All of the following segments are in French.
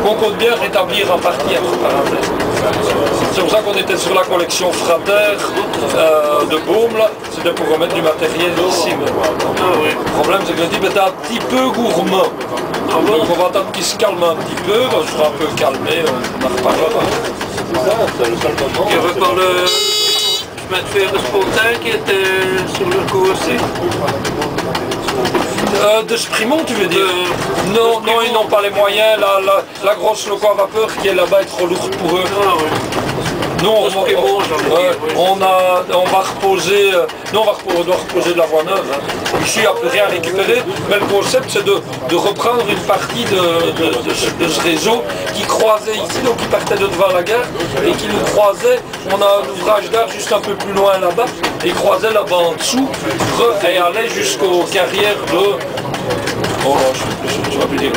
on compte bien rétablir en partie entre parenthèses. C'est pour ça qu'on était sur la collection Frater de Baume, là. C'était pour remettre du matériel ici. Mais... Le problème, c'est que le type était un petit peu gourmand. Donc on va attendre qu'il se calme un petit peu, on sera un peu calmé, on en reparlera. Il y avait pas le chemin de fer de Spontin qui était sur le coup aussi. De Sprimont, tu veux dire? Non, non, ils n'ont pas les moyens. La grosse loco à vapeur qui est là-bas est trop lourde pour eux. Non, on va reposer. Non, on doit reposer de la voie neuve. Hein. Ici, il n'y a plus rien à récupérer. Mais le concept, c'est de reprendre une partie de ce réseau qui croisait ici, donc qui partait de devant la gare et qui nous croisait. On a un ouvrage d'art juste un peu plus loin là-bas et croisait là-bas en dessous et allait jusqu'aux carrières de. Oh là, je sais plus, tu vas plus dire.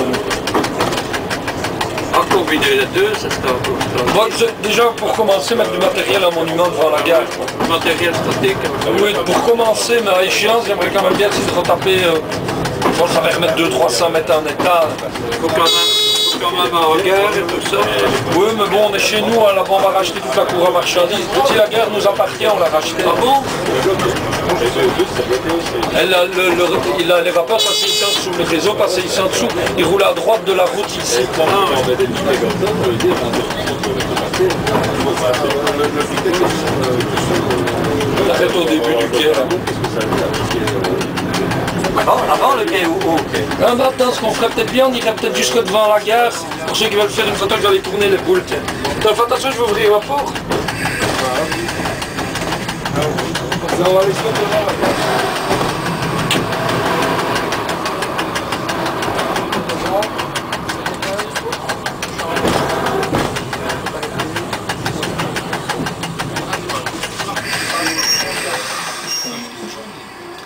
À combiner les deux, ça serait un Moi, déjà, pour commencer, mettre du matériel à monument devant la gare. Du matériel statique. Oui, pour commencer, mais à échéance, j'aimerais quand même bien essayer de retaper. Moi, ça va remettre 200-300 mètres en état. Il faut quand même un regard et tout ça. Oui, mais bon, on est chez nous, hein, là-bas, on va racheter toute la cour à marchandises. Si la gare nous appartient, on l'a racheté. Ah bon? Les vapeurs passaient ici en dessous, le réseau passait ici en dessous, il roule à droite de la route ici. On arrête au début du quai. Avant le quai ou au quai? Maintenant, ce qu'on ferait peut-être bien, on irait peut-être jusque devant la gare. Pour ceux qui veulent faire une photo, je vais aller tourner les boules. Fais attention, je vais ouvrir la porte. On va aller se mettre devant la gare.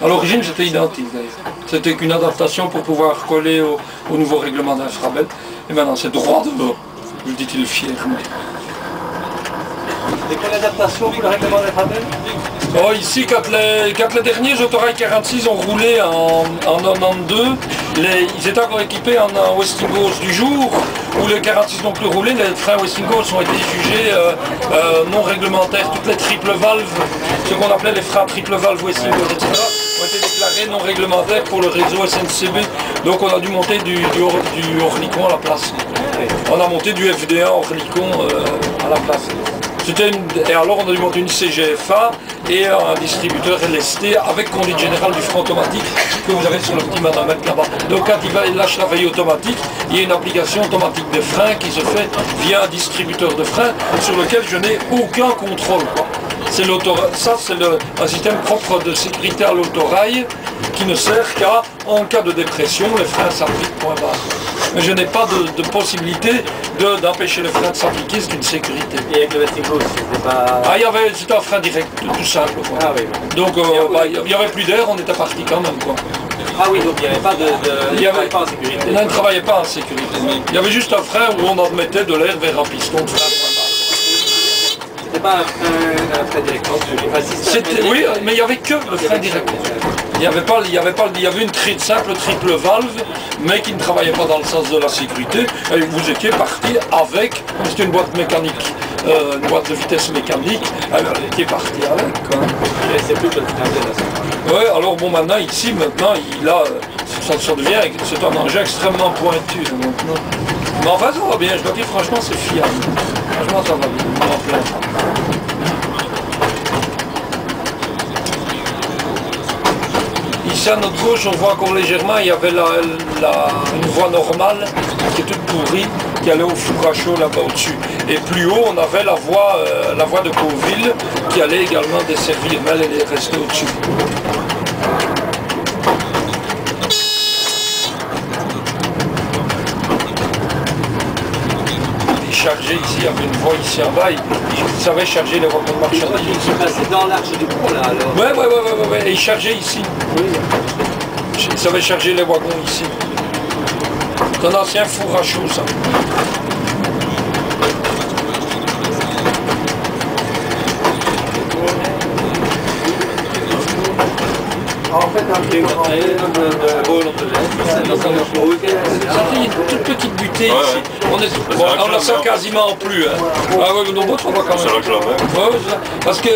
À l'origine, c'était identique d'ailleurs. C'était qu'une adaptation pour pouvoir coller au nouveau règlement d'Infrabel. Et maintenant, c'est droit devant. Je dit-il fier. Et quelle adaptation pour le règlement d'Infrabel? Oh, ici, quand les derniers autorails 46 ont roulé en 92, ils étaient encore équipés en Westinghouse du jour, où les 46 n'ont plus roulé, les freins Westinghouse ont été jugés non réglementaires. Toutes les triples valves, ce qu'on appelait les freins triple valve Westinghouse, etc., ont été déclarés non réglementaires pour le réseau SNCB. Donc on a dû monter du Orlikon à la place. On a monté du FD1 Orlikon à la place. Et alors on a dû monter une CGFA et un distributeur LST avec conduite générale du frein automatique que vous avez sur le petit manomètre là-bas. Donc quand il lâche la veille automatique, il y a une application automatique de frein qui se fait via un distributeur de frein sur lequel je n'ai aucun contrôle. Ça c'est un système propre de sécurité à l'autorail qui ne sert qu'à, en cas de dépression, les freins s'appliquent, point barre. Mais je n'ai pas de possibilité d'empêcher les freins de s'appliquer, c'est une sécurité. Et avec le Westinghouse, c'était pas... Ah, c'était un frein direct, tout simple. Quoi. Ah, oui. Donc il n'y avait plus d'air, on était parti quand même. Quoi. Ah oui, donc il n'y avait pas il n'y avait pas en sécurité. On ne travaillait pas en sécurité. Il y avait juste un frein où on admettait de l'air vers un piston de frein. C'était pas un frein direct. Oui, mais il n'y avait que le frein direct. Il y avait une simple triple valve, mais qui ne travaillait pas dans le sens de la sécurité. Et vous étiez parti avec, c'était une boîte mécanique, une boîte de vitesse mécanique, alors vous étiez parti avec. Quoi. Et c'est plus que le frein. Oui, alors bon, maintenant, il a, ça devient, c'est un engin extrêmement pointu maintenant. Mais enfin, ça va bien, je dois dire, franchement, c'est fiable. Franchement, ça va bien, en plein. Ici à notre gauche, on voit encore légèrement, il y avait une voie normale qui est toute pourrie, qui allait au four à chaud là-bas au-dessus. Et plus haut, on avait la voie de Cauville qui allait également desservir, mais elle est restée au-dessus. Chargé ici, il y avait une voie ici en bas, il savait charger les wagons de marchandises. Il passait dans l'arche du pont là alors. Ouais, et il chargeait ici. Oui. Il savait charger les wagons ici. C'est un ancien four à chaud ça. Ça fait une toute petite butée ici. On la sent quasiment plus. Hein. Ah ouais, nos bottes, on voit quand même. Parce que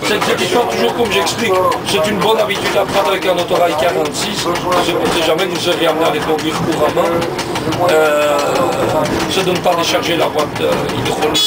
cette histoire, toujours comme j'explique, c'est une bonne habitude à prendre avec un autorail 46. On ne sait jamais que vous serez amené à les conduire couramment. Ça ne donne pas à décharger la boîte hydraulique.